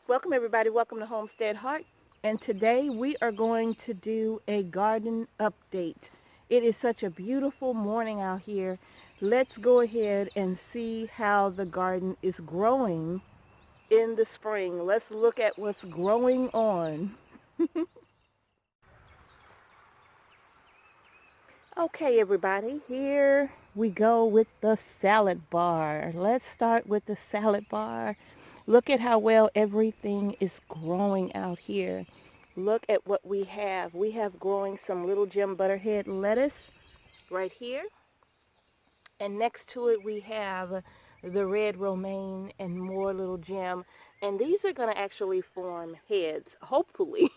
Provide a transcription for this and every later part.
Welcome everybody, welcome to Homestead Heart, and today we are going to do a garden update. It is such a beautiful morning out here. Let's go ahead and see how the garden is growing in the spring. Let's look at what's growing on. Okay everybody, here we go with the salad bar. Let's start with the salad bar. Look at how well everything is growing out here. Look at what we have. We have growing some little Jim Butterhead lettuce right here. And next to it we have the red romaine and more little Jim. And these are going to actually form heads, hopefully.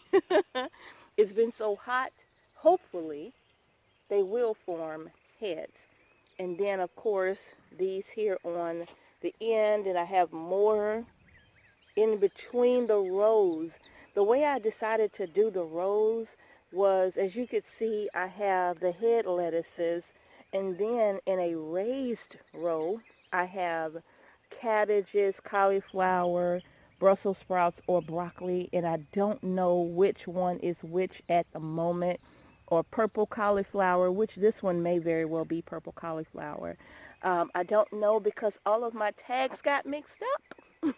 It's been so hot, hopefully they will form heads. And then of course these here on the end, and I have more in between the rows. The way I decided to do the rows was, as you could see, I have the head lettuces, and then in a raised row I have cabbages, cauliflower, Brussels sprouts, or broccoli, and I don't know which one is which at the moment, or purple cauliflower, which this one may very well be purple cauliflower. I don't know because all of my tags got mixed up.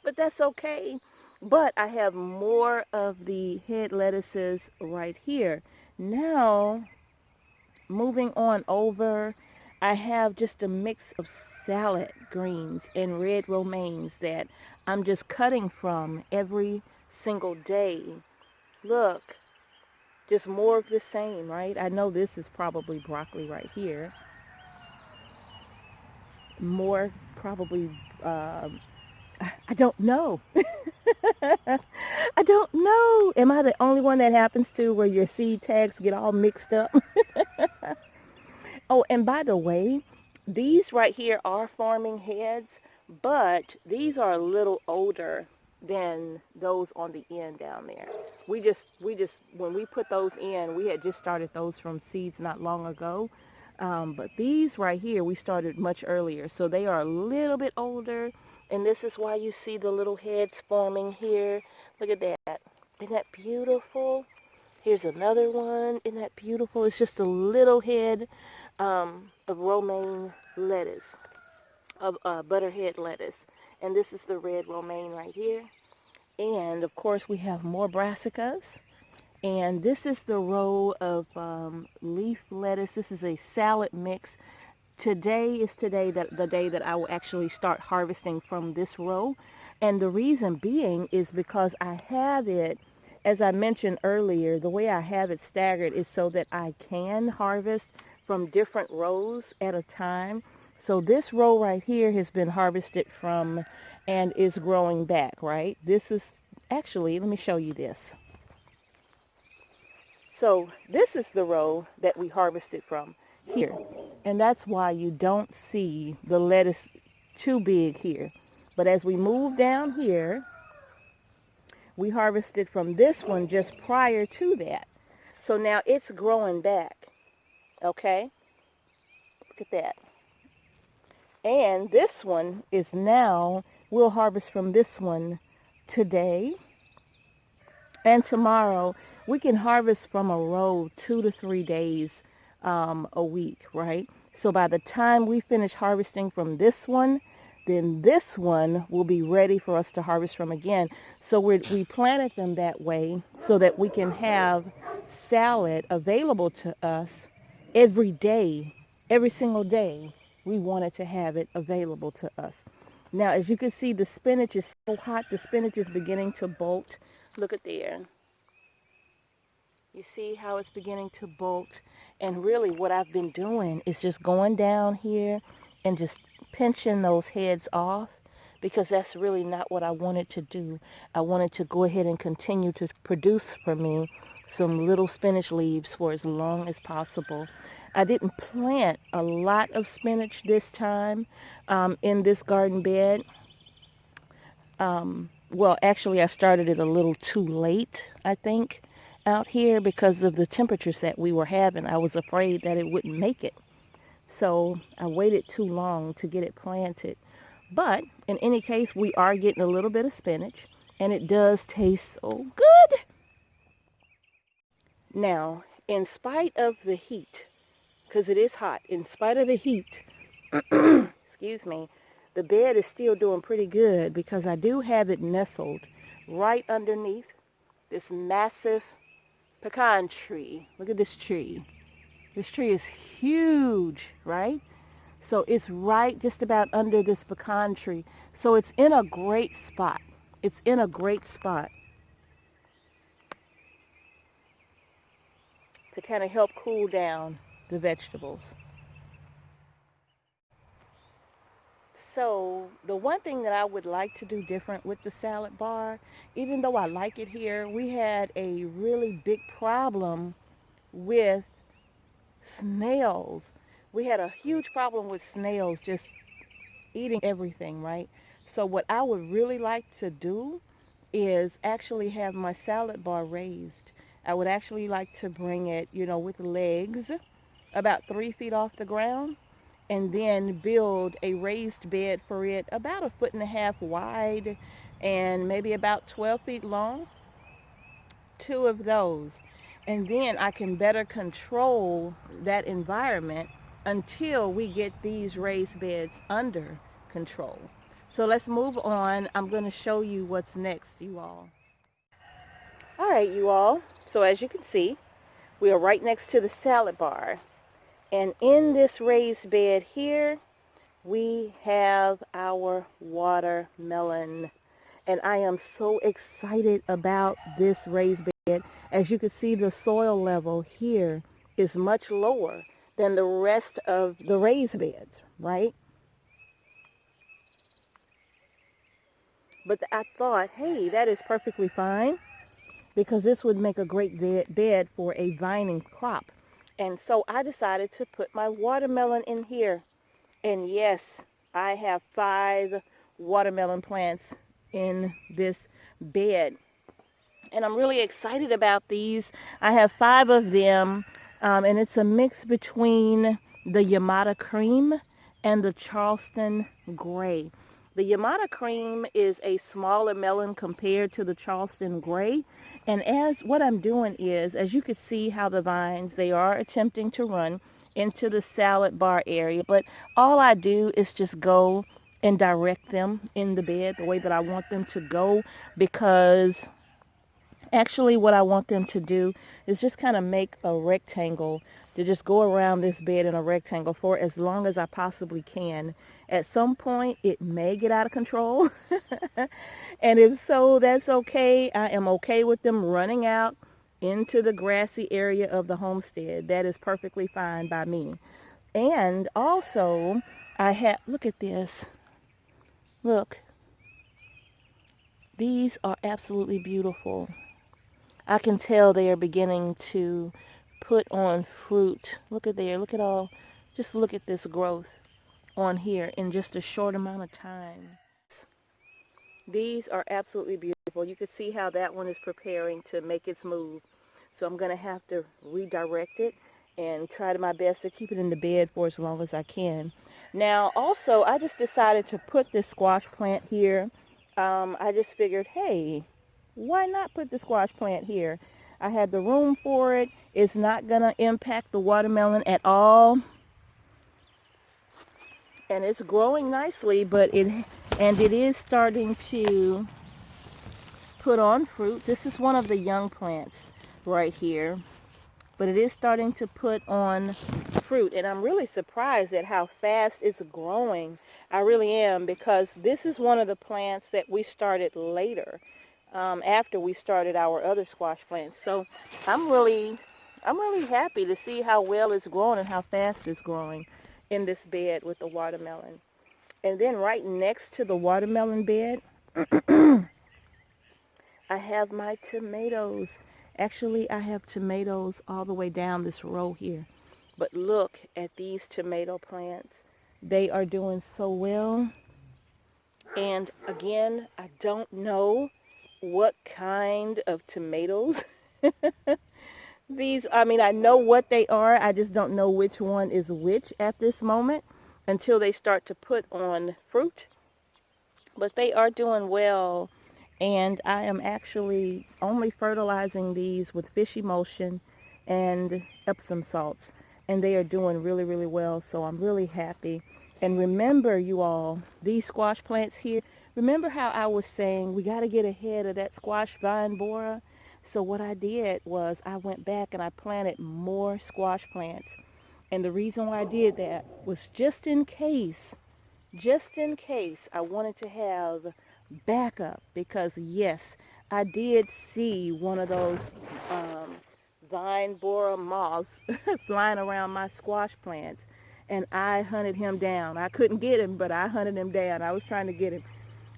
But that's okay. But I have more of the head lettuces right here. Now, moving on over, I have just a mix of salad greens and red romaines that I'm just cutting from every single day. Look, just more of the same, right? I know this is probably broccoli right here. More probably, I don't know. I don't know. Am I the only one that happens to where your seed tags get all mixed up? Oh, and by the way, these right here are forming heads, but these are a little older than those on the end down there. We just, when we put those in, we had just started those from seeds not long ago. But these right here, we started much earlier. So they are a little bit older. And this is why you see the little heads forming here. Look at that. Isn't that beautiful? Here's another one. Isn't that beautiful? It's just a little head of romaine lettuce, of butterhead lettuce. And this is the red romaine right here. And of course we have more brassicas. And this is the row of leaf lettuce. This is a salad mix. Today is the day that I will actually start harvesting from this row. And the reason being is because I have it, as I mentioned earlier, the way I have it staggered is so that I can harvest from different rows at a time. So this row right here has been harvested from and is growing back, right? This is actually, let me show you this. So this is the row that we harvested from here. And that's why you don't see the lettuce too big here. But as we move down here, we harvested from this one just prior to that. So now it's growing back. Okay? Look at that. And this one is now, we'll harvest from this one today. And tomorrow, we can harvest from a row 2 to 3 days a week, right? So by the time we finish harvesting from this one, then this one will be ready for us to harvest from again. So we planted them that way so that we can have salad available to us every day, every single day. We wanted to have it available to us. Now, as you can see, the spinach is so hot, the spinach is beginning to bolt. Look at there. You see how it's beginning to bolt? And really what I've been doing is just going down here and just pinching those heads off, because that's really not what I wanted to do. I wanted to go ahead and continue to produce for me some little spinach leaves for as long as possible. I didn't plant a lot of spinach this time in this garden bed. Well, actually, I started it a little too late, I think, out here because of the temperatures that we were having. I was afraid that it wouldn't make it. So I waited too long to get it planted. But in any case, we are getting a little bit of spinach, and it does taste so good. Now, in spite of the heat, because it is hot, in spite of the heat, excuse me, the bed is still doing pretty good because I do have it nestled right underneath this massive pecan tree. Look at this tree. This tree is huge, right? So it's right just about under this pecan tree. So it's in a great spot. It's in a great spot to kind of help cool down the vegetables. So the one thing that I would like to do different with the salad bar, even though I like it here, we had a really big problem with snails. We had a huge problem with snails just eating everything, right? So what I would really like to do is actually have my salad bar raised. I would actually like to bring it, with legs about 3 feet off the ground, and then build a raised bed for it about a foot and a half wide and maybe about 12 feet long, two of those. And then I can better control that environment until we get these raised beds under control. So let's move on. I'm going to show you what's next, you all. All right, you all. So as you can see, we are right next to the salad bar. And in this raised bed here, we have our watermelon. And I am so excited about this raised bed. As you can see, the soil level here is much lower than the rest of the raised beds, right? But I thought, hey, that is perfectly fine because this would make a great bed for a vining crop. And so I decided to put my watermelon in here. And yes, I have 5 watermelon plants in this bed. And I'm really excited about these. I have 5 of them, and it's a mix between the Yamata Cream and the Charleston Gray. The Yamata Cream is a smaller melon compared to the Charleston Gray. And as what I'm doing is, as you can see how the vines, they are attempting to run into the salad bar area. But all I do is just go and direct them in the bed the way that I want them to go, because actually what I want them to do is just kind of make a rectangle, to just go around this bed in a rectangle for as long as I possibly can. At some point it may get out of control and if so, that's okay. I am okay with them running out into the grassy area of the homestead. That is perfectly fine by me. And also I have, look at this, look, these are absolutely beautiful. I can tell they are beginning to put on fruit. Look at there. Look at all. Just look at this growth on here in just a short amount of time. These are absolutely beautiful. You can see how that one is preparing to make its move. So I'm going to have to redirect it and try to my best to keep it in the bed for as long as I can. Now, also, I just decided to put this squash plant here. I just figured, hey, why not put the squash plant here? I had the room for it. It's not going to impact the watermelon at all. And it's growing nicely, but it is starting to put on fruit. This is one of the young plants right here, but it is starting to put on fruit, and I'm really surprised at how fast it's growing. I really am, because this is one of the plants that we started later, after we started our other squash plants. So I'm really happy to see how well it's growing and how fast it's growing in this bed with the watermelon. And then right next to the watermelon bed, I have my tomatoes. Actually, I have tomatoes all the way down this row here. But look at these tomato plants. They are doing so well. And again, I don't know what kind of tomatoes these, I mean, I know what they are. I just don't know which one is which at this moment until they start to put on fruit. but they are doing well. And I am actually only fertilizing these with fish emulsion and Epsom salts. And they are doing really, really well. So I'm really happy. And remember, you all, these squash plants here, remember how I was saying we got to get ahead of that squash vine borer? So what I did was I went back and I planted more squash plants. And the reason why I did that was just in case I wanted to have backup, because yes, I did see one of those um, vine borer moths flying around my squash plants, and I hunted him down. I couldn't get him, but I hunted him down. I was trying to get him,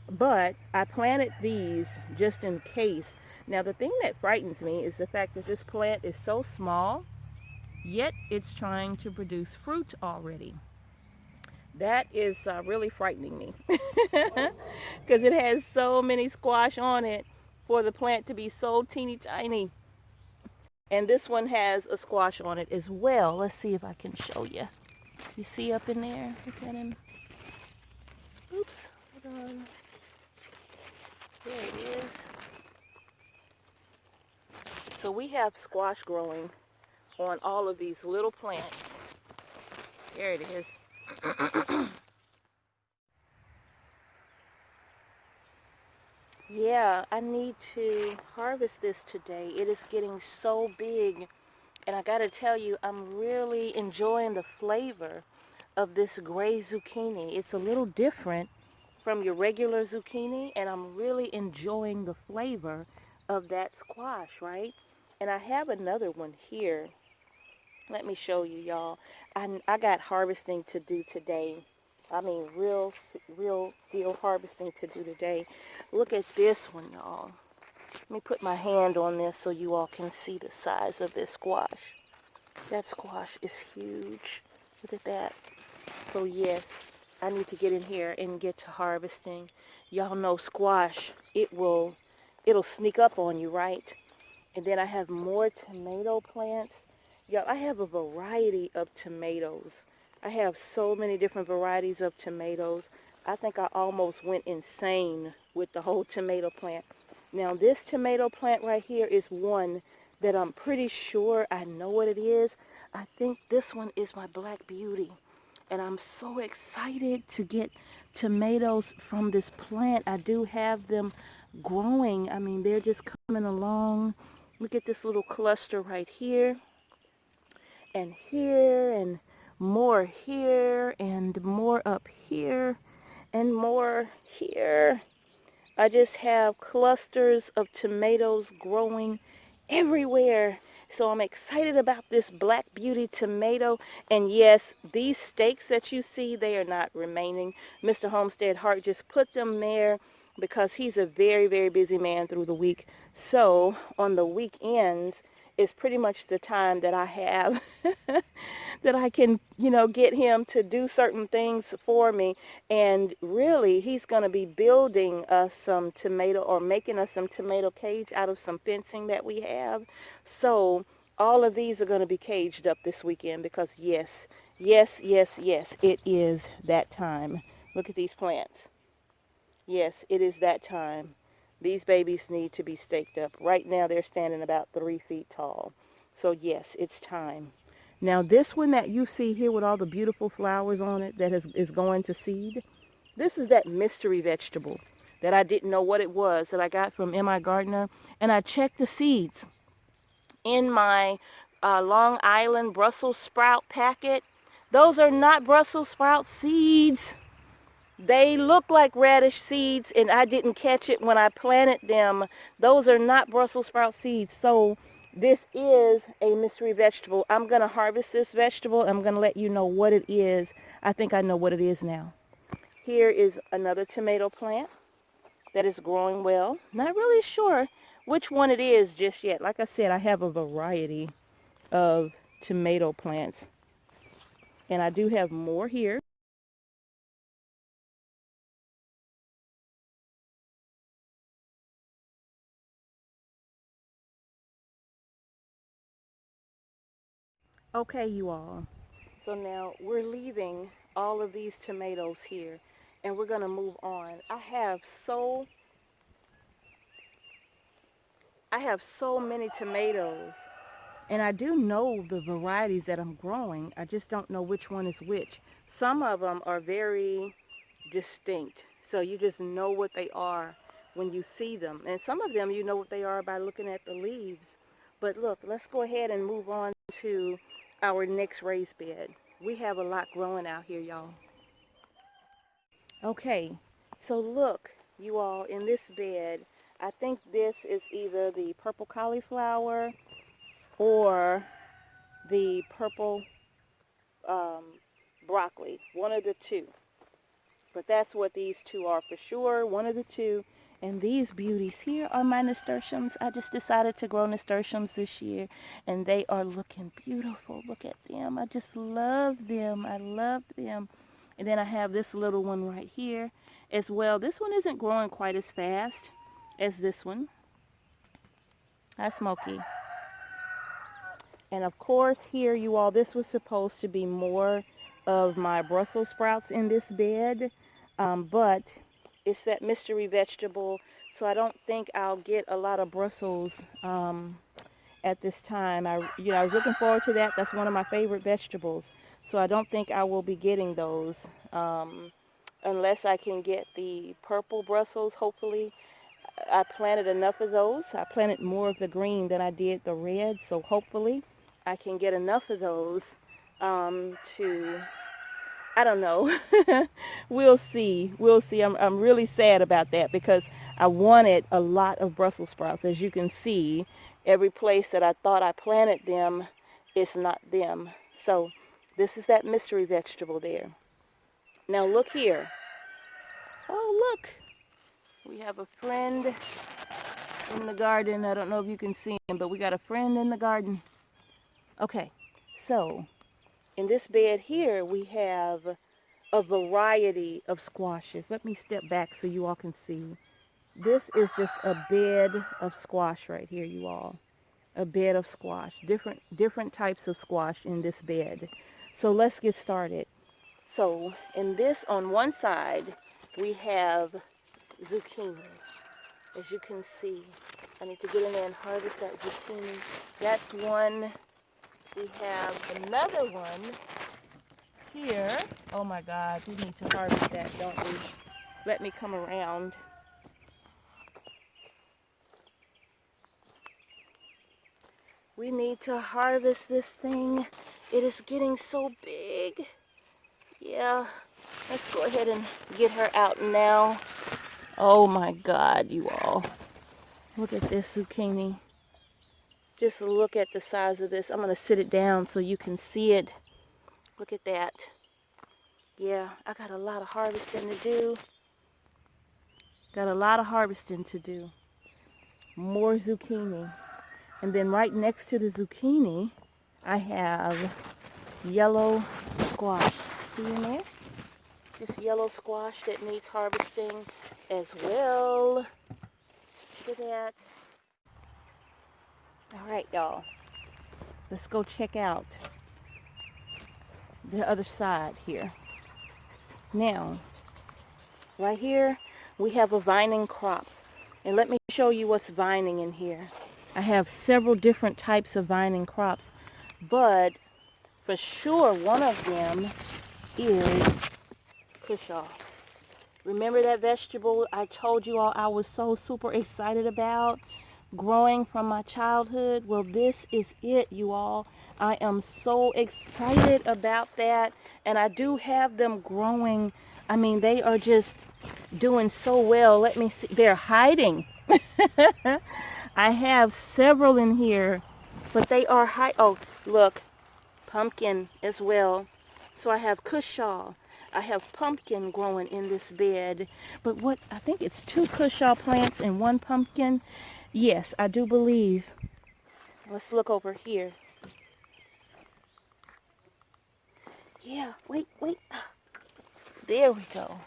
but I planted these just in case. Now the thing that frightens me is the fact that this plant is so small, yet it's trying to produce fruit already. That is really frightening me because it has so many squash on it for the plant to be so teeny tiny. And this one has a squash on it as well. Let's see if I can show you. You see up in there? Look at him. Oops. Hold on. There it is. So we have squash growing on all of these little plants. There it is. Yeah, I need to harvest this today. It is getting so big. And I gotta tell you, I'm really enjoying the flavor of this gray zucchini. It's a little different from your regular zucchini, and I'm really enjoying the flavor of that squash, right? And I have another one here. Let me show you, y'all. I got harvesting to do today. I mean, real deal harvesting to do today. Look at this one, y'all. Let me put my hand on this so you all can see the size of this squash. That squash is huge. Look at that. So yes, I need to get in here and get to harvesting. Y'all know squash, it'll sneak up on you, right? And then I have more tomato plants. Y'all, I have a variety of tomatoes. I have so many different varieties of tomatoes. I think I almost went insane with the whole tomato plant. Now this tomato plant right here is one that I'm pretty sure I know what it is. I think this one is my Black Beauty. And I'm so excited to get tomatoes from this plant. I do have them growing. I mean, they're just coming along. Look at this little cluster right here, and more here, and more up here, and more here. I just have clusters of tomatoes growing everywhere. So I'm excited about this Black Beauty tomato. And yes, these stakes that you see, they are not remaining. Mr. Homestead Hart just put them there because he's a very, very busy man through the week. So on the weekends is pretty much the time that I have that I can, get him to do certain things for me. And really, he's going to be building us some tomato, or making us some tomato cage out of some fencing that we have. So all of these are going to be caged up this weekend because yes, yes, yes, yes, it is that time. Look at these plants. Yes, it is that time. These babies need to be staked up. Right now they're standing about 3 feet tall. So yes, it's time. Now this one that you see here with all the beautiful flowers on it that is going to seed, this is that mystery vegetable that I didn't know what it was, that I got from M.I. Gardner. And I checked the seeds in my Long Island Brussels sprout packet. Those are not Brussels sprout seeds. They look like radish seeds, and I didn't catch it when I planted them. Those are not Brussels sprout seeds. So this is a mystery vegetable. I'm going to harvest this vegetable. I'm going to let you know what it is. I think I know what it is now. Here is another tomato plant that is growing well. Not really sure which one it is just yet. Like I said, I have a variety of tomato plants, and I do have more here. Okay, you all. So now we're leaving all of these tomatoes here. and we're going to move on. I have so many tomatoes, and I do know the varieties that I'm growing. I just don't know which one is which. Some of them are very distinct, so you just know what they are when you see them. And some of them you know what they are by looking at the leaves. But look, let's go ahead and move on to our next raised bed. We have a lot growing out here, y'all. Okay, so look, you all, in this bed, I think this is either the purple cauliflower or the purple um, broccoli, one of the two. But that's what these two are for sure, one of the two. And these beauties here are my nasturtiums. I just decided to grow nasturtiums this year, and they are looking beautiful. Look at them. I just love them. I love them. And then I have this little one right here as well. This one isn't growing quite as fast as this one. Hi, Smokey. And of course here, you all, this was supposed to be more of my Brussels sprouts in this bed, but it's that mystery vegetable, so I don't think I'll get a lot of Brussels at this time. I was looking forward to that. That's one of my favorite vegetables, so I don't think I will be getting those unless I can get the purple Brussels, hopefully. I planted enough of those. I planted more of the green than I did the red, so hopefully I can get enough of those to, I don't know. We'll see. We'll see. I'm really sad about that because I wanted a lot of Brussels sprouts. As you can see, every place that I thought I planted them, it's not them. So this is that mystery vegetable there. Now look here. Oh, look. We have a friend in the garden. I don't know if you can see him, but we got a friend in the garden. Okay, so in this bed here, we have a variety of squashes. Let me step back so you all can see. This is just a bed of squash right here, you all. A bed of squash. Different types of squash in this bed. So let's get started. So in this, on one side, we have zucchini. As you can see, I need to get in there and harvest that zucchini. That's one. We have another one here. Oh my God, we need to harvest that, don't we? Let me come around. We need to harvest this thing. It is getting so big. Yeah, let's go ahead and get her out now. Oh my God, you all. Look at this zucchini. Just look at the size of this. I'm going to sit it down so you can see it. Look at that. Yeah, I got a lot of harvesting to do. Got a lot of harvesting to do. More zucchini. And then right next to the zucchini, I have yellow squash. See in there? Just yellow squash that needs harvesting as well. Look at that. All right, y'all. Let's go check out the other side here. Now, right here, we have a vining crop. And let me show you what's vining in here. I have several different types of vining crops, but for sure one of them is cushaw. Remember that vegetable I told you all I was so super excited about growing from my childhood? Well, this is it, you all. I am so excited about that, and I do have them growing. I mean, they are just doing so well. Let me see. They're hiding. I have several in here, but they are oh, look, pumpkin as well. So I have cushaw. I have pumpkin growing in this bed. But what, I think it's 2 cushaw plants and 1 pumpkin. Yes, I do believe. Let's look over here. Yeah, wait. There we go.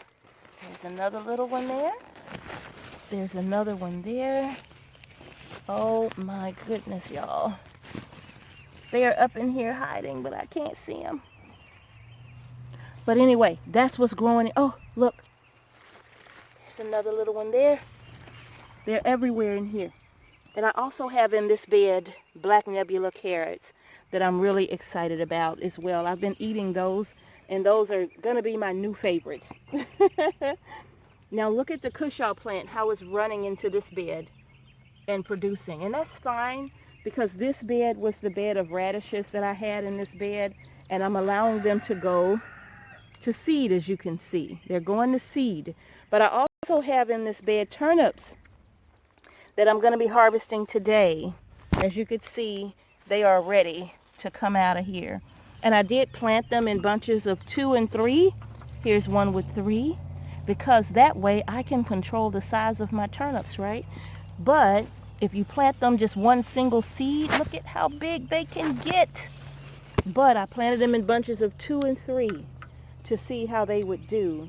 There's another little one there. There's another one there. Oh my goodness, y'all. They are up in here hiding, but I can't see them. But anyway, that's what's growing. Oh, look. There's another little one there. They're everywhere in here. And I also have in this bed black nebula carrots that I'm really excited about as well. I've been eating those, and those are going to be my new favorites. Now look at the cushaw plant, how it's running into this bed and producing. And that's fine because this bed was the bed of radishes that I had in this bed, and I'm allowing them to go to seed, as you can see. They're going to seed. But I also have in this bed turnips that I'm going to be harvesting today. As you can see, they are ready to come out of here. And I did plant them in bunches of 2 and 3. Here's one with 3, because that way I can control the size of my turnips, right? But if you plant them just one single seed, look at how big they can get. But I planted them in bunches of 2 and 3 to see how they would do.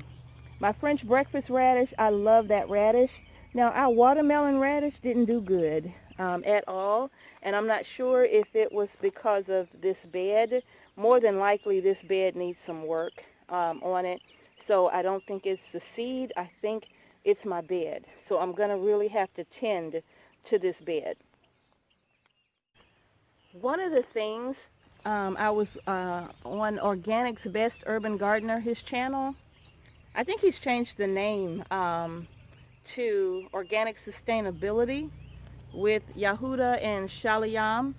My French breakfast radish, I love that radish. Now, our watermelon radish didn't do good at all, and I'm not sure if it was because of this bed. More than likely, this bed needs some work on it, so I don't think it's the seed. I think it's my bed, so I'm going to really have to tend to this bed. One of the things, I was on Organic's Best Urban Gardener, his channel. I think he's changed the name to Organic Sustainability with Yahuda and Shalayam.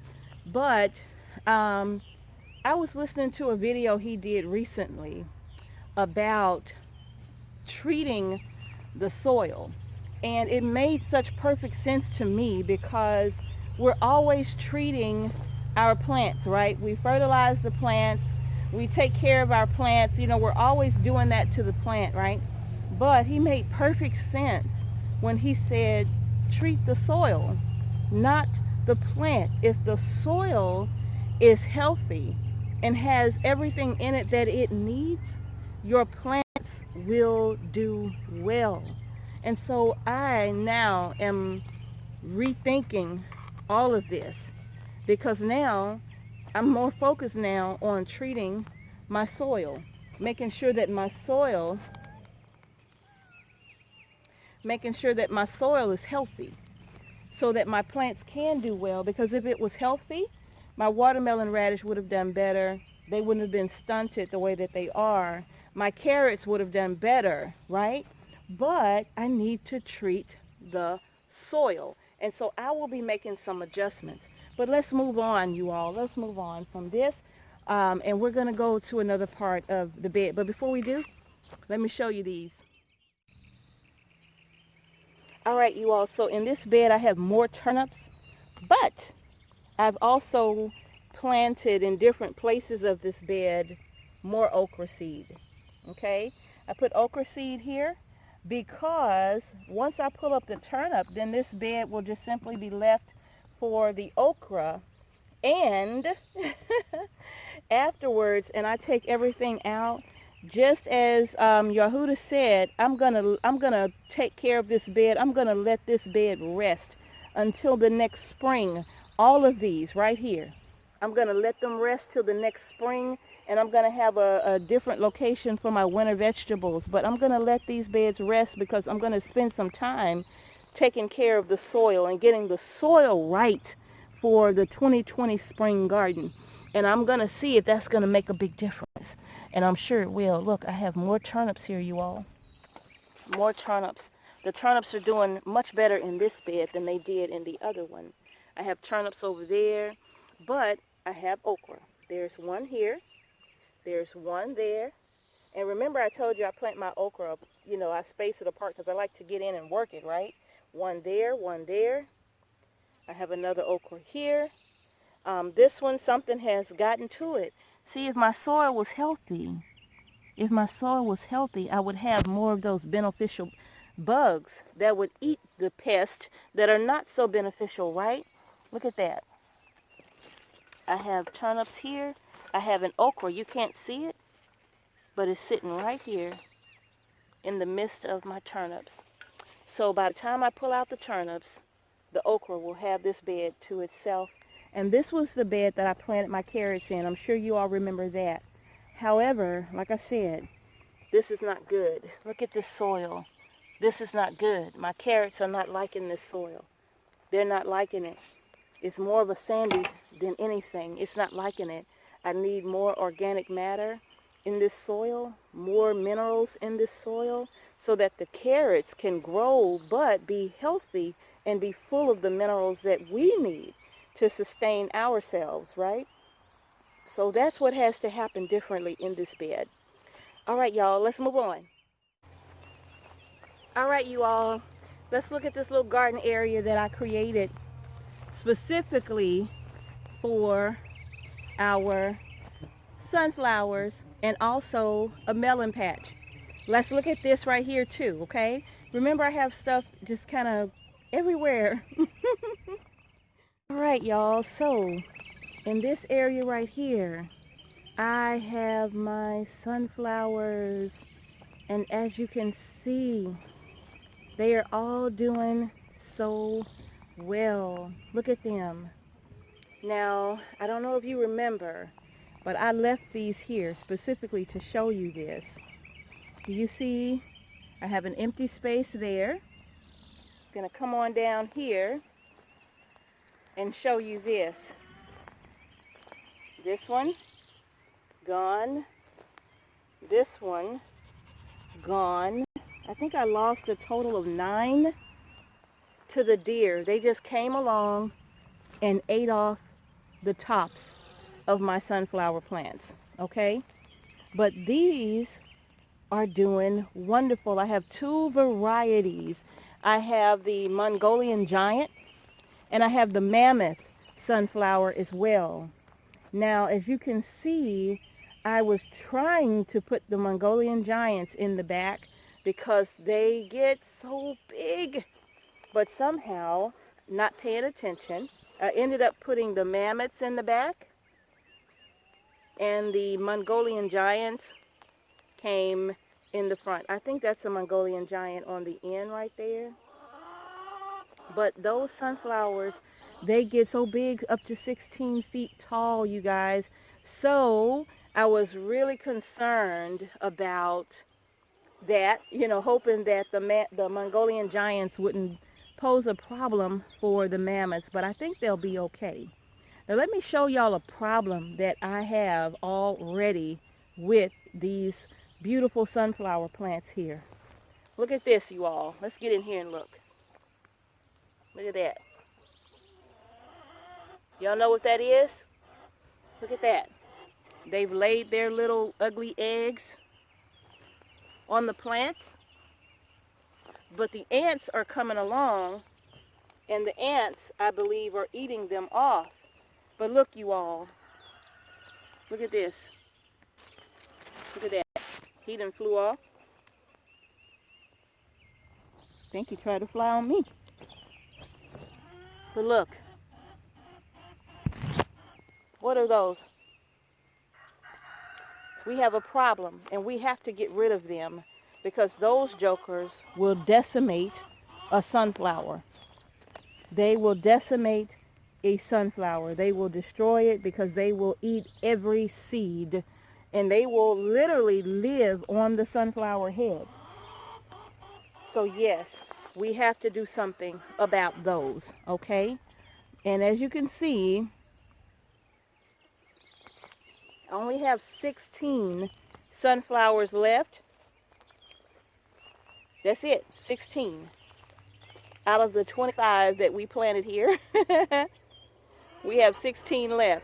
But I was listening to a video he did recently about treating the soil. And it made such perfect sense to me because we're always treating our plants, right? We fertilize the plants. We take care of our plants. You know, we're always doing that to the plant, right? But he made perfect sense when he said, treat the soil, not the plant. If the soil is healthy and has everything in it that it needs, your plants will do well. And so I now am rethinking all of this because now I'm more focused now on treating my soil, making sure that my soil is healthy so that my plants can do well. Because if it was healthy, my watermelon radish would have done better. They wouldn't have been stunted the way that they are. My carrots would have done better, right? But I need to treat the soil. And so I will be making some adjustments. But let's move on, you all. Let's move on from this. And we're going to go to another part of the bed. But before we do, let me show you these. All right, you all. So in this bed, I have more turnips. But I've also planted in different places of this bed more okra seed. Okay? I put okra seed here because once I pull up the turnip, then this bed will just simply be left for the okra. And afterwards, and I take everything out, just as Yahuda said, I'm gonna take care of this bed. I'm gonna let this bed rest until the next spring. All of these right here, I'm gonna let them rest till the next spring, and I'm gonna have a different location for my winter vegetables. But I'm gonna let these beds rest because I'm gonna spend some time taking care of the soil and getting the soil right for the 2020 spring garden. And I'm going to see if that's going to make a big difference. And I'm sure it will. Look, I have more turnips here, you all. More turnips. The turnips are doing much better in this bed than they did in the other one. I have turnips over there, but I have okra. There's one here. There's one there. And remember I told you I plant my okra up, you know, I space it apart because I like to get in and work it, right? One there, one there. I have another okra here. This one, something has gotten to it. See, if my soil was healthy, I would have more of those beneficial bugs that would eat the pests that are not so beneficial, right? Look at that. I have turnips here. I have an okra. You can't see it, but it's sitting right here in the midst of my turnips. So by the time I pull out the turnips, the okra will have this bed to itself. And this was the bed that I planted my carrots in. I'm sure you all remember that. However, like I said, this is not good. Look at this soil. This is not good. My carrots are not liking this soil. They're not liking it. It's more of a sandy than anything. It's not liking it. I need more organic matter in this soil, more minerals in this soil, so that the carrots can grow but be healthy and be full of the minerals that we need to sustain ourselves, right? So that's what has to happen differently in this bed. All right, y'all, let's move on. All right, you all, let's look at this little garden area that I created specifically for our sunflowers and also a melon patch. Let's look at this right here too, okay? Remember, I have stuff just kind of everywhere. All right, y'all, so in this area right here, I have my sunflowers, and as you can see, they are all doing so well. Look at them. Now, I don't know if you remember, but I left these here specifically to show you this. Do you see? I have an empty space there. I'm going to come on down here and show you this. This one, gone. This one, gone. I think I lost a total of 9 to the deer. They just came along and ate off the tops of my sunflower plants, okay? But these are doing wonderful. I have 2 varieties. I have the Mongolian Giant and I have the Mammoth sunflower as well. Now, as you can see, I was trying to put the Mongolian Giants in the back because they get so big, but somehow, not paying attention, I ended up putting the Mammoths in the back, and the Mongolian Giants came in the front. I think that's a Mongolian Giant on the end right there. But those sunflowers, they get so big, up to 16 feet tall, you guys. So I was really concerned about that, hoping that the Mongolian Giants wouldn't pose a problem for the mammoths, but I think they'll be okay. Now let me show y'all a problem that I have already with these beautiful sunflower plants here. Look at this, you all. Let's get in here and look. Look at that. Y'all know what that is? Look at that. They've laid their little ugly eggs on the plants, but the ants are coming along, and the ants, I believe, are eating them off. But look, you all. Look at this. Look at that. He done flew off. I think he tried to fly on me. But look. What are those? We have a problem, and we have to get rid of them because those jokers will decimate a sunflower. They will decimate a sunflower. They will destroy it because they will eat every seed, and they will literally live on the sunflower head. So yes, we have to do something about those, okay? And as you can see, I only have 16 sunflowers left. That's it, 16. Out of the 25 that we planted here, we have 16 left.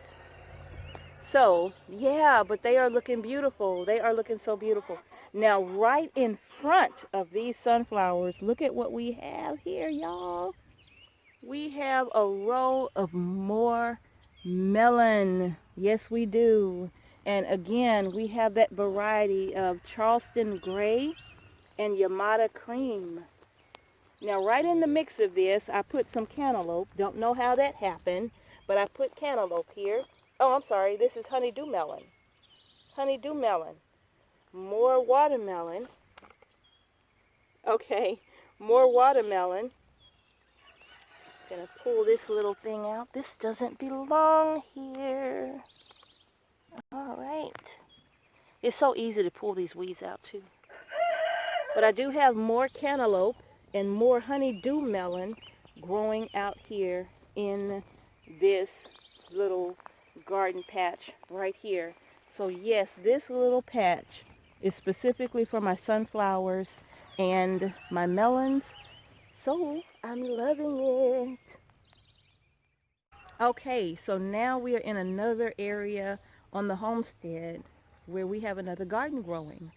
So, yeah, but they are looking beautiful. They are looking so beautiful. Now, right in front of these sunflowers, look at what we have here, y'all. We have a row of more melon. Yes, we do. And again, we have that variety of Charleston Gray and Yamada Cream. Now, right in the mix of this, I put some cantaloupe. Don't know how that happened, but I put cantaloupe here. Oh, I'm sorry. This is honeydew melon. Honeydew melon. More watermelon. Okay, more watermelon. Gonna pull this little thing out. This doesn't belong here. All right. It's so easy to pull these weeds out too. But I do have more cantaloupe and more honeydew melon growing out here in this little garden patch right here. So yes, this little patch is specifically for my sunflowers and my melons. So I'm loving it. Okay, so now we are in another area on the homestead where we have another garden growing.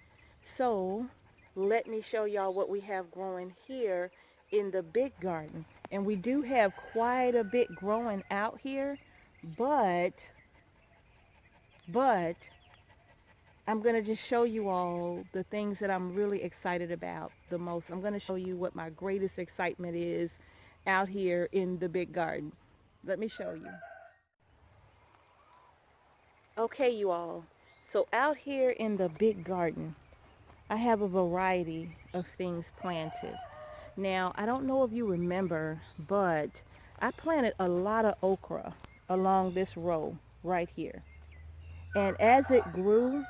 So let me show y'all what we have growing here in the big garden. And we do have quite a bit growing out here, but but I'm going to just show you all the things that I'm really excited about the most. I'm going to show you what my greatest excitement is out here in the big garden. Let me show you. Okay, you all. So out here in the big garden, I have a variety of things planted. Now, I don't know if you remember, but I planted a lot of okra along this row right here. And as it grew,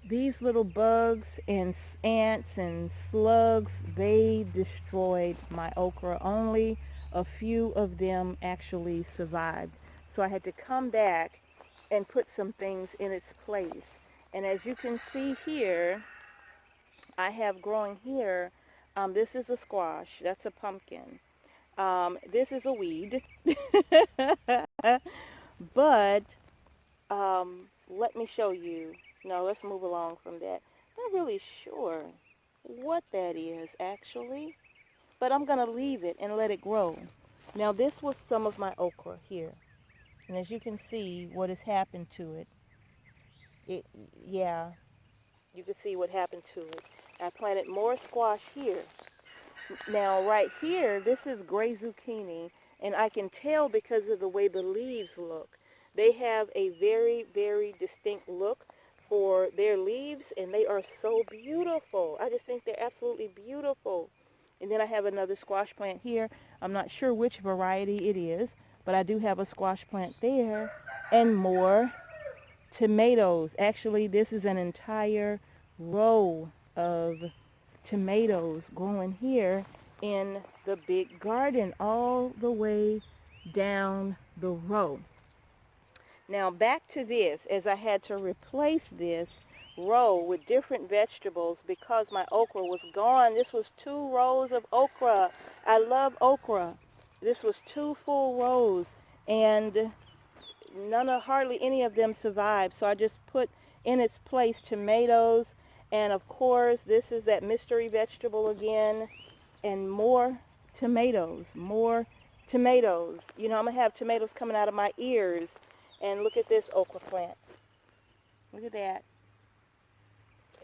these little bugs and ants and slugs, they destroyed my okra. Only a few of them actually survived. So I had to come back and put some things in its place. And as you can see here, I have growing here, this is a squash, that's a pumpkin. This is a weed. But let me show you. No, let's move along from that. Not really sure what that is actually, but I'm going to leave it and let it grow. Now this was some of my okra here. And as you can see what has happened to it, yeah, you can see what happened to it. I planted more squash here. Now right here, this is gray zucchini, and I can tell because of the way the leaves look. They have a very, very distinct look for their leaves, and they are so beautiful. I just think they're absolutely beautiful. And then I have another squash plant here. I'm not sure which variety it is, but I do have a squash plant there, and more tomatoes. Actually, this is an entire row of tomatoes growing here in the big garden all the way down the row. Now back to this, as I had to replace this row with different vegetables because my okra was gone. This was 2 rows of okra. I love okra. This was 2 full rows, and hardly any of them survived. So I just put in its place tomatoes, and of course this is that mystery vegetable again, and more tomatoes, more tomatoes. You know, I'm gonna have tomatoes coming out of my ears. And look at this okra plant. Look at that.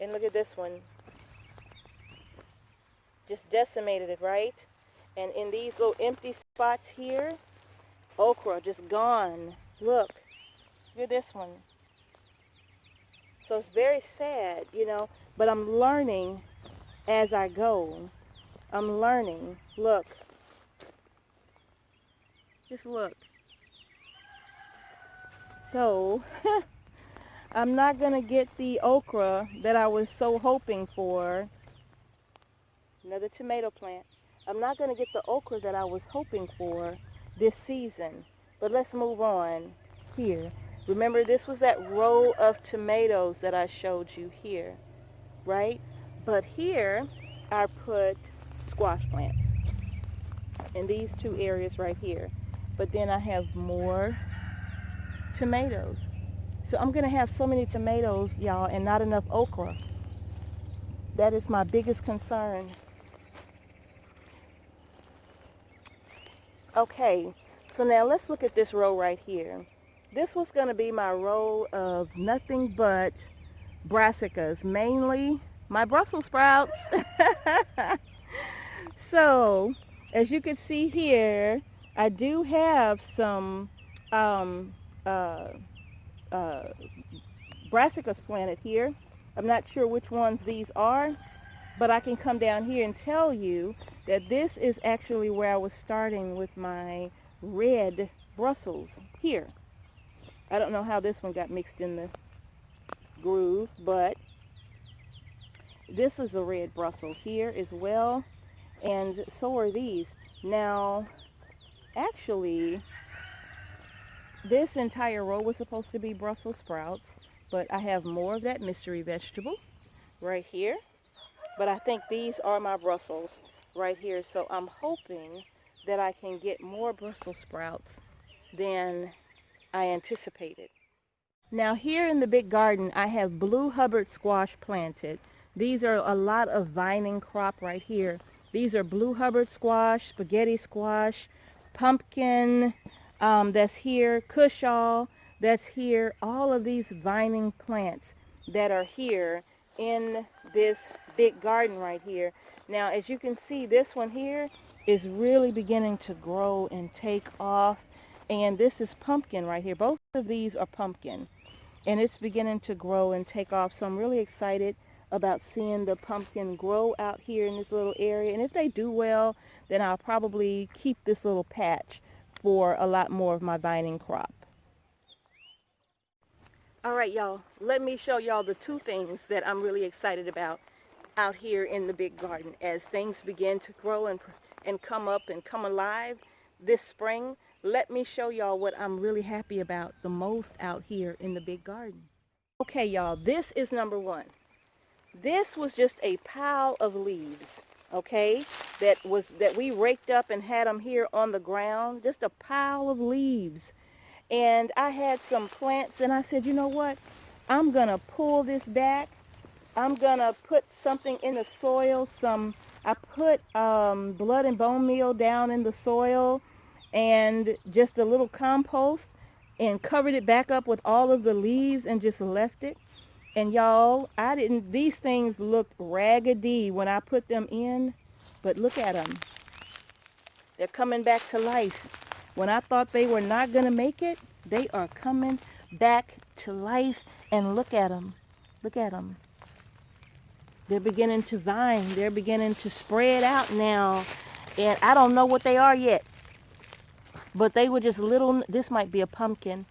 And look at this one. Just decimated it, right? And in these little empty spots here, okra just gone. Look. Look at this one. So it's very sad, you know, but I'm learning as I go. I'm learning. Look. Just look. So, I'm not going to get the okra that I was so hoping for. Another tomato plant. I'm not going to get the okra that I was hoping for this season. But let's move on here. Remember, this was that row of tomatoes that I showed you here, right? But here, I put squash plants in these 2 areas right here. But then I have more tomatoes. So I'm going to have so many tomatoes, y'all, and not enough okra. That is my biggest concern. Okay, so now let's look at this row right here. This was going to be my row of nothing but brassicas, mainly my Brussels sprouts. So, as you can see here, I do have some uh, brassicas planted here. I'm not sure which ones these are, but I can come down here and tell you that this is actually where I was starting with my red Brussels here. I don't know how this one got mixed in the groove, but This is a red Brussels here as well, and so are these. Now, actually, this entire row was supposed to be Brussels sprouts, but I have more of that mystery vegetable right here. But I think these are my Brussels right here, so I'm hoping that I can get more Brussels sprouts than I anticipated. Now here in the big garden, I have blue Hubbard squash planted. These are a lot of vining crop right here. These are blue Hubbard squash, spaghetti squash, pumpkin, that's here, cushaw, that's here. All of these vining plants that are here in this big garden right here. Now, as you can see, this one here is really beginning to grow and take off. And this is pumpkin right here. Both of these are pumpkin, and it's beginning to grow and take off. So I'm really excited about seeing the pumpkin grow out here in this little area. And if they do well, then I'll probably keep this little patch for a lot more of my vining crop. All right, y'all, let me show y'all the two things that I'm really excited about out here in the big garden as things begin to grow and come up and come alive this spring. Let me show y'all what I'm really happy about the most out here in the big garden. Okay, y'all, this is number one. This was just a pile of leaves, okay, that we raked up and had them here on the ground, just a pile of leaves. And I had some plants, and I said, you know what? I'm going to pull this back. I'm going to put something in the soil. I put blood and bone meal down in the soil and just a little compost and covered it back up with all of the leaves and just left it. And y'all, these things looked raggedy when I put them in, but look at them. They're coming back to life. When I thought they were not going to make it, they are coming back to life. And look at them. Look at them. They're beginning to vine. They're beginning to spread out now. And I don't know what they are yet. But they were just little, this might be a pumpkin,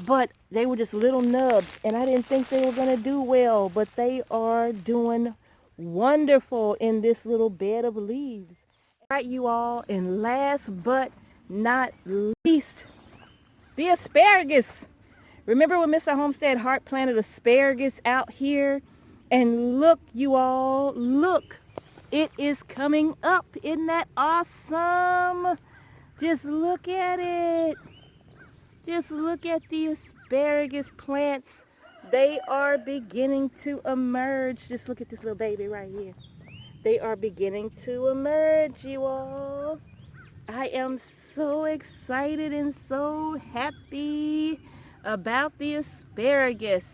but they were just little nubs. And I didn't think they were going to do well, but they are doing wonderful in this little bed of leaves. All right, you all, and last but not least, the asparagus. Remember when Mr. Homestead Hart planted asparagus out here? And look, you all, look, it is coming up. Isn't that awesome? Just look at it. Just look at the asparagus plants. They are beginning to emerge. Just look at this little baby right here. They are beginning to emerge, you all. I am so excited and so happy about the asparagus.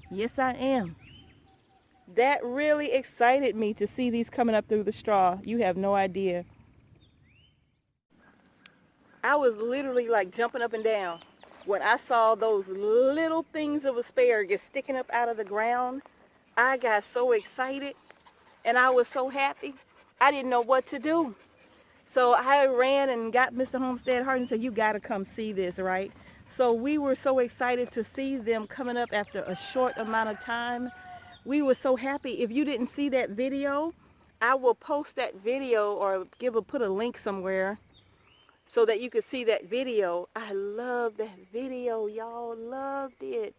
Yes, I am. That really excited me to see these coming up through the straw. You have no idea. I was literally like jumping up and down when I saw those little things of asparagus sticking up out of the ground. I got so excited and I was so happy. I didn't know what to do. So I ran and got Mr. Homestead Hart and said, you got to come see this, right? So we were so excited to see them coming up after a short amount of time. We were so happy. If you didn't see that video, I will post that video or put a link somewhere so that you could see that video. I love that video. Y'all loved it.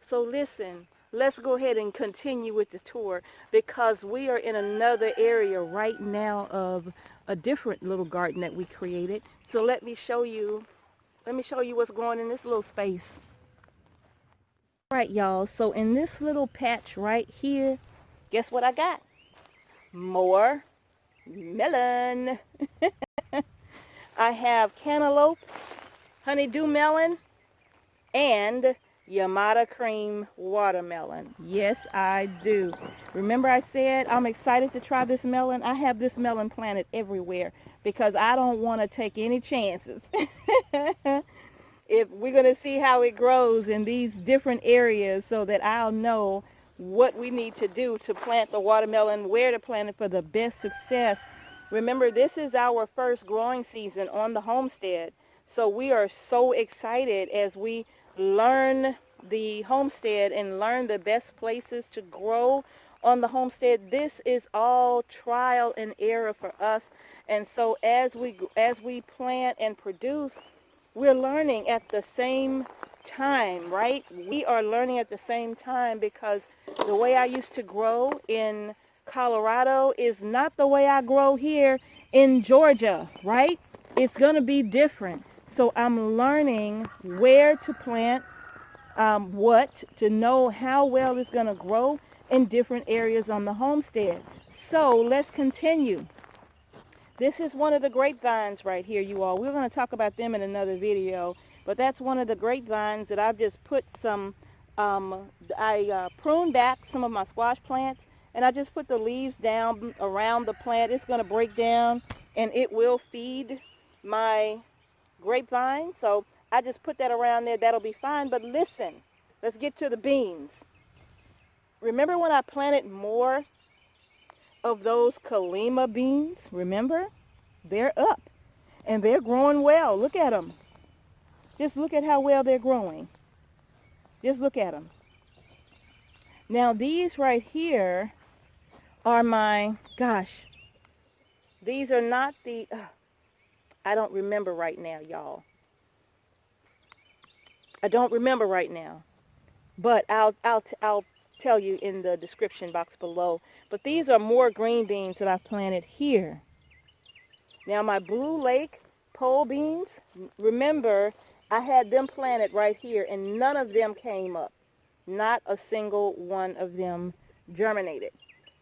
So listen, let's go ahead and continue with the tour because we are in another area right now of a different little garden that we created. So let me show you what's growing in this little space. All right, y'all, so in this little patch right here, guess what I got? More melon. I have cantaloupe, honeydew melon, and Yamada cream watermelon. Yes, I do. Remember I said I'm excited to try this melon? I have this melon planted everywhere because I don't want to take any chances. If we're going to see how it grows in these different areas so that I'll know what we need to do to plant the watermelon, where to plant it for the best success. Remember, this is our first growing season on the homestead. So we are so excited as we learn the homestead and learn the best places to grow on the homestead. This is all trial and error for us. And so as we plant and produce, we're learning at the same time, right? We are learning at the same time, because the way I used to grow in Colorado is not the way I grow here in Georgia, right? It's going to be different. So I'm learning where to plant, what to know how well it's going to grow in different areas on the homestead. So let's continue. This is one of the grapevines right here, you all. We're going to talk about them in another video, but that's one of the grapevines that I've just put some, I pruned back some of my squash plants, and I just put the leaves down around the plant. It's going to break down, and it will feed my grapevine. So I just put that around there. That'll be fine. But listen, let's get to the beans. Remember when I planted more of those Kalima beans? Remember? They're up and they're growing well. Look at them. Just look at how well they're growing. Just look at them. Now these right here are my, gosh, these are not the, I don't remember right now, y'all. I don't remember right now, but I'll tell you in the description box below. But these are more green beans that I've planted here. Now my Blue Lake pole beans, remember I had them planted right here and none of them came up. Not a single one of them germinated.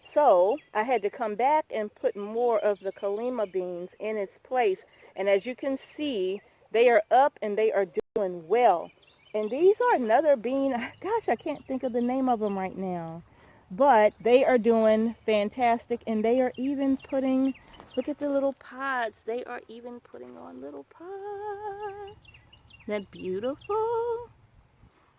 So I had to come back and put more of the Kalima beans in its place. And as you can see, they are up and they are doing well. And these are another bean. Gosh, I can't think of the name of them right now. But they are doing fantastic. And they are even putting, look at the little pods. They are even putting on little pods. Isn't that beautiful?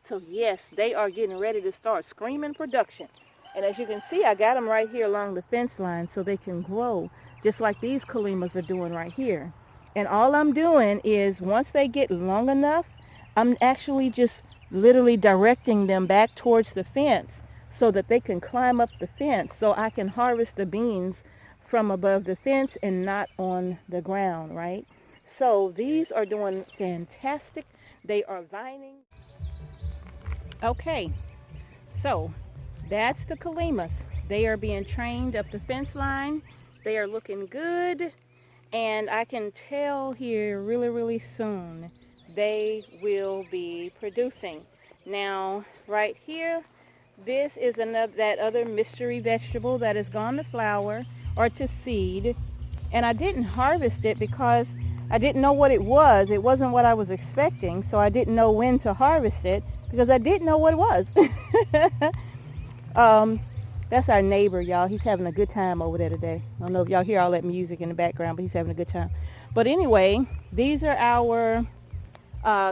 So yes, they are getting ready to start screaming production. And as you can see, I got them right here along the fence line so they can grow just like these Kalimas are doing right here. And all I'm doing is once they get long enough, I'm actually just literally directing them back towards the fence so that they can climb up the fence so I can harvest the beans from above the fence and not on the ground, right? So these are doing fantastic. They are vining. Okay, so that's the Kalimas. They are being trained up the fence line. They are looking good. And I can tell here really soon they will be producing. Now, right here, this is that other mystery vegetable that has gone to flower or to seed. And I didn't harvest it because I didn't know what it was. It wasn't what I was expecting, so I didn't know when to harvest it because I didn't know what it was. That's our neighbor, y'all. He's having a good time over there today. I don't know if y'all hear all that music in the background, but he's having a good time. But anyway, these are our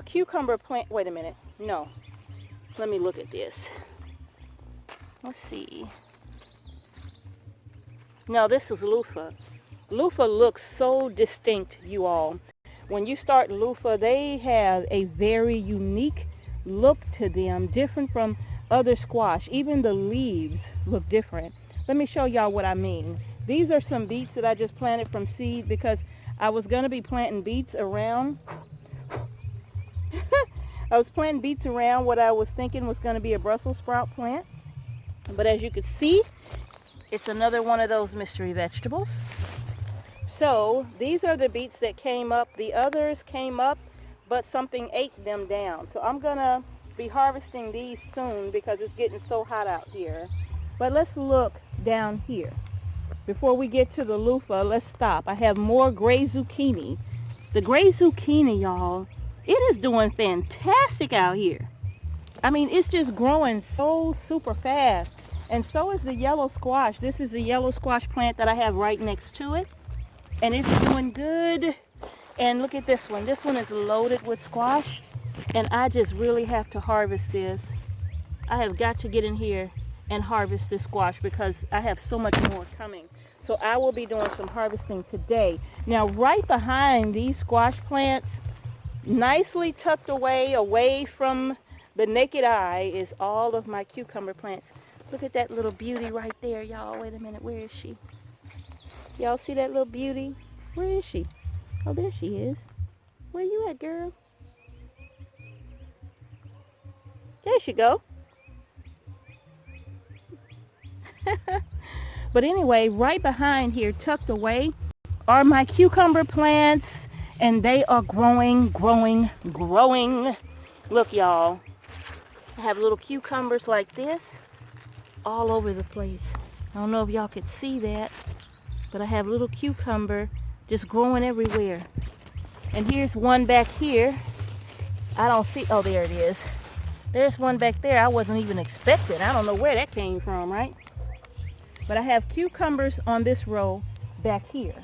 cucumber plant. Wait a minute. No. Let me look at this. Let's see. No, this is loofah. Loofah looks so distinct, you all. When you start loofah, they have a very unique look to them, different from other squash. Even the leaves look different. Let me show y'all what I mean. These are some beets that I just planted from seed because I was going to be planting beets around. I was planting beets around what I was thinking was going to be a Brussels sprout plant. But as you can see, it's another one of those mystery vegetables. So these are the beets that came up. The others came up, but something ate them down. So I'm going to be harvesting these soon because it's getting so hot out here. But let's look down here. Before we get to the loofah, let's stop. I have more gray zucchini. The gray zucchini, y'all, it is doing fantastic out here. I mean, it's just growing so super fast. And so is the yellow squash. This is the yellow squash plant that I have right next to it. And it's doing good. And look at this one. This one is loaded with squash. And I just really have to harvest this. I have got to get in here and harvest this squash because I have so much more coming. So I will be doing some harvesting today. Now right behind these squash plants, nicely tucked away from the naked eye, is all of my cucumber plants. Look at that little beauty right there, y'all. Wait a minute, where is she? Y'all see that little beauty? Where is she? Oh, there she is. Where you at, girl? There she go. But anyway, right behind here, tucked away, are my cucumber plants, and they are growing, growing, growing. Look, y'all. I have little cucumbers like this all over the place. I don't know if y'all could see that, but I have little cucumber just growing everywhere. And here's one back here. I don't see, oh, there it is. There's one back there I wasn't even expecting. I don't know where that came from, right? But I have cucumbers on this row back here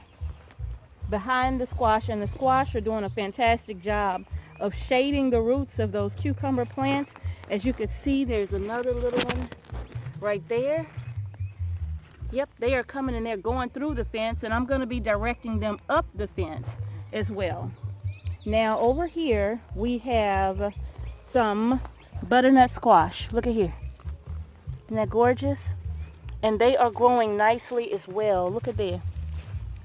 behind the squash, and the squash are doing a fantastic job of shading the roots of those cucumber plants. As you can see, there's another little one right there. Yep, they are coming and they're going through the fence, and I'm going to be directing them up the fence as well. Now over here we have some butternut squash. Look at here. Isn't that gorgeous? And they are growing nicely as well. Look at there.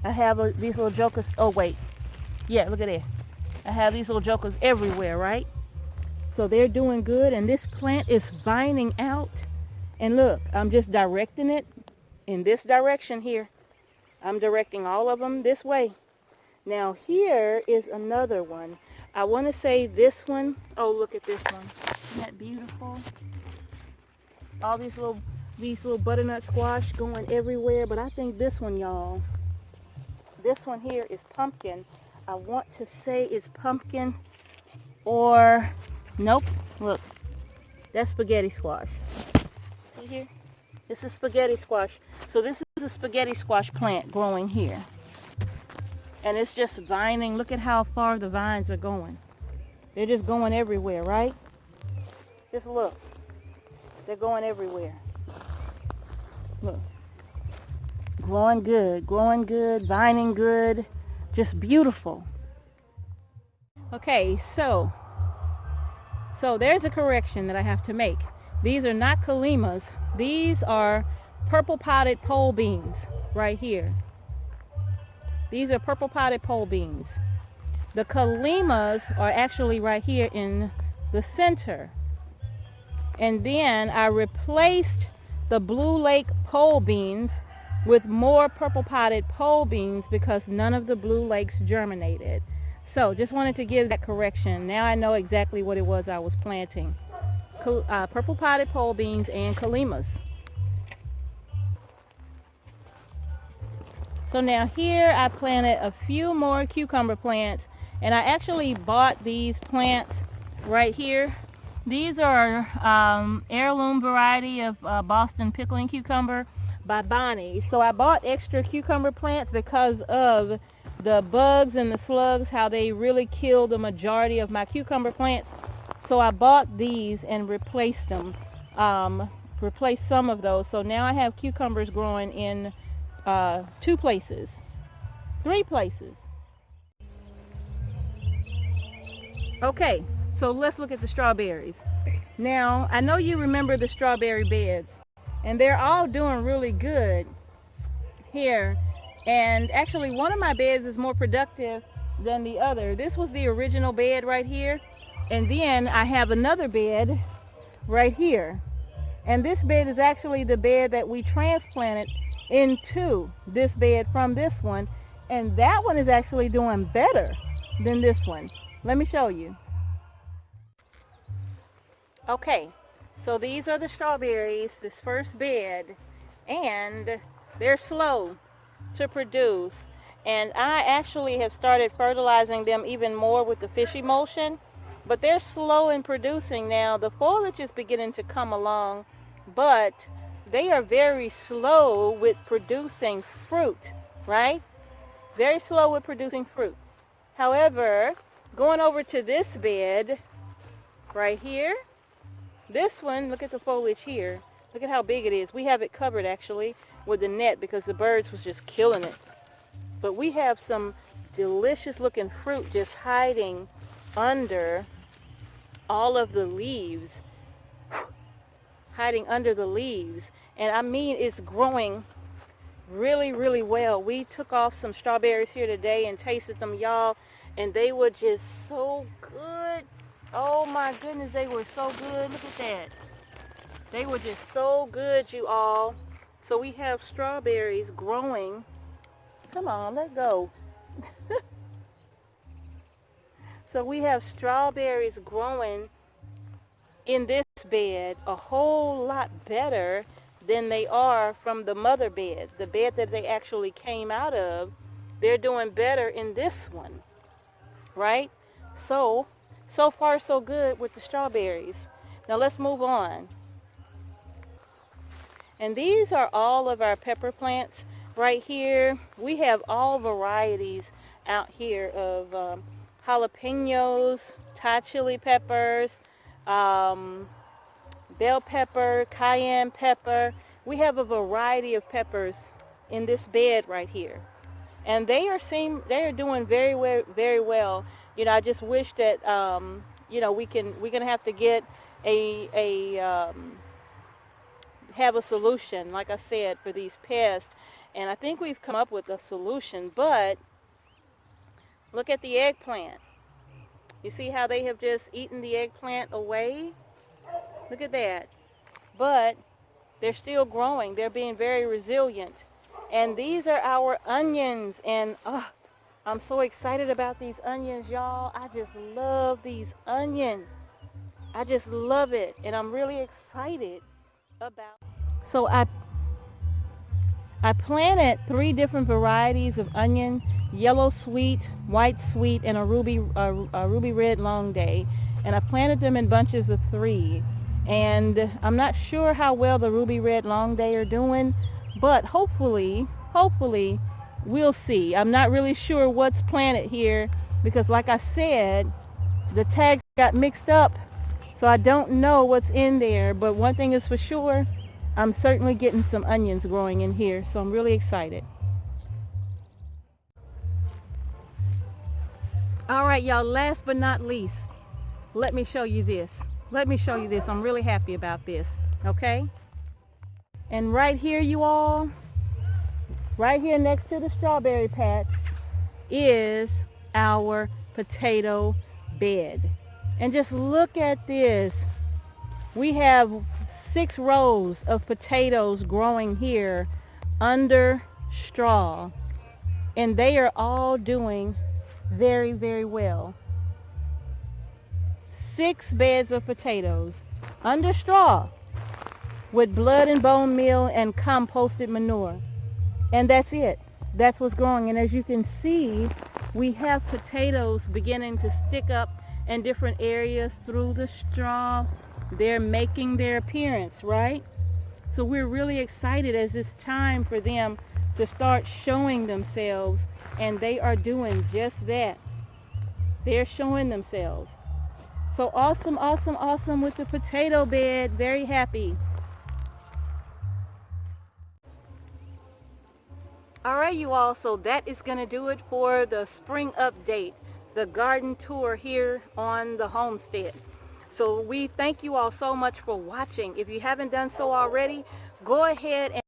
I have these little jokers. Oh wait. Yeah, look at there. I have these little jokers everywhere, right? So they're doing good, and this plant is vining out. And look, I'm just directing it in this direction here. I'm directing all of them this way. Now here is another one. I want to say this one. Oh, look at this one. Isn't that beautiful? All these little butternut squash going everywhere. But I think this one, y'all, this one here is pumpkin. I want to say it's pumpkin, or nope. Look, that's spaghetti squash. See here? This is spaghetti squash. So this is a spaghetti squash plant growing here. And it's just vining. Look at how far the vines are going. They're just going everywhere, right? Just look. They're going everywhere. Look. Growing good, vining good. Just beautiful. Okay, so there's a correction that I have to make. These are not kalimas. These are purple potted pole beans right here. These are purple potted pole beans. The kalimas are actually right here in the center. And then I replaced the Blue Lake pole beans with more purple potted pole beans because none of the Blue Lakes germinated. So just wanted to give that correction. Now I know exactly what it was I was planting. Purple potted pole beans and kalimas. So now here I planted a few more cucumber plants, and I actually bought these plants right here. These are heirloom variety of Boston pickling cucumber by Bonnie. So I bought extra cucumber plants because of the bugs and the slugs, how they really kill the majority of my cucumber plants. So I bought these and replaced them, replaced some of those. So now I have cucumbers growing in 2 places, 3 places. Okay, so let's look at the strawberries. Now, I know you remember the strawberry beds, and they're all doing really good here. And actually, one of my beds is more productive than the other. This was the original bed right here. And then I have another bed right here. And this bed is actually the bed that we transplanted into this bed from this one. And that one is actually doing better than this one. Let me show you. Okay, so these are the strawberries, this first bed, and they're slow to produce. And I actually have started fertilizing them even more with the fish emulsion, but they're slow in producing now. The foliage is beginning to come along, but they are very slow with producing fruit, right? Very slow with producing fruit. However, going over to this bed right here, this one, look at the foliage here. Look at how big it is. We have it covered actually with the net because the birds was just killing it. But we have some delicious looking fruit just hiding under all of the leaves. hiding under the leaves. And I mean, it's growing really, really well. We took off some strawberries here today and tasted them, y'all, and they were just so good. Oh my goodness, they were so good. Look at that. They were just so good, you all. So we have strawberries growing. Come on, let's go. So we have strawberries growing in this bed a whole lot better than they are from the mother bed. The bed that they actually came out of, they're doing better in this one, right? So far so good with the strawberries. Now let's move on. And these are all of our pepper plants right here. We have all varieties out here of jalapenos, Thai chili peppers, bell pepper, cayenne pepper. We have a variety of peppers in this bed right here. And they are doing very well. You know, I just wish that you know, we're gonna have to get have a solution, like I said, for these pests. And I think we've come up with a solution, but look at the eggplant. You see how they have just eaten the eggplant away? Look at that. But they're still growing. They're being very resilient. And these are our onions. And I'm so excited about these onions, y'all. I just love these onions. I just love it. And I'm really excited about. So I planted 3 different varieties of onion: yellow sweet, white sweet, and a ruby red long day. And I planted them in bunches of 3. And I'm not sure how well the ruby red long day are doing, but hopefully we'll see. I'm not really sure what's planted here because, like I said, the tags got mixed up, so I don't know what's in there. But one thing is for sure, I'm certainly getting some onions growing in here, so I'm really excited. All right, y'all, last but not least, let me show you this. I'm really happy about this, okay? And right here, you all, right here next to the strawberry patch is our potato bed. And just look at this. We have 6 rows of potatoes growing here under straw, and they are all doing very well. 6 beds of potatoes under straw with blood and bone meal and composted manure. And that's it. That's what's growing. And as you can see, we have potatoes beginning to stick up in different areas through the straw. They're making their appearance, right? So we're really excited as it's time for them to start showing themselves, and they are doing just that. They're showing themselves. So awesome with the potato bed. Very happy. All right, you all, so that is going to do it for the spring update, the garden tour here on the homestead. So we thank you all so much for watching. If you haven't done so already, go ahead and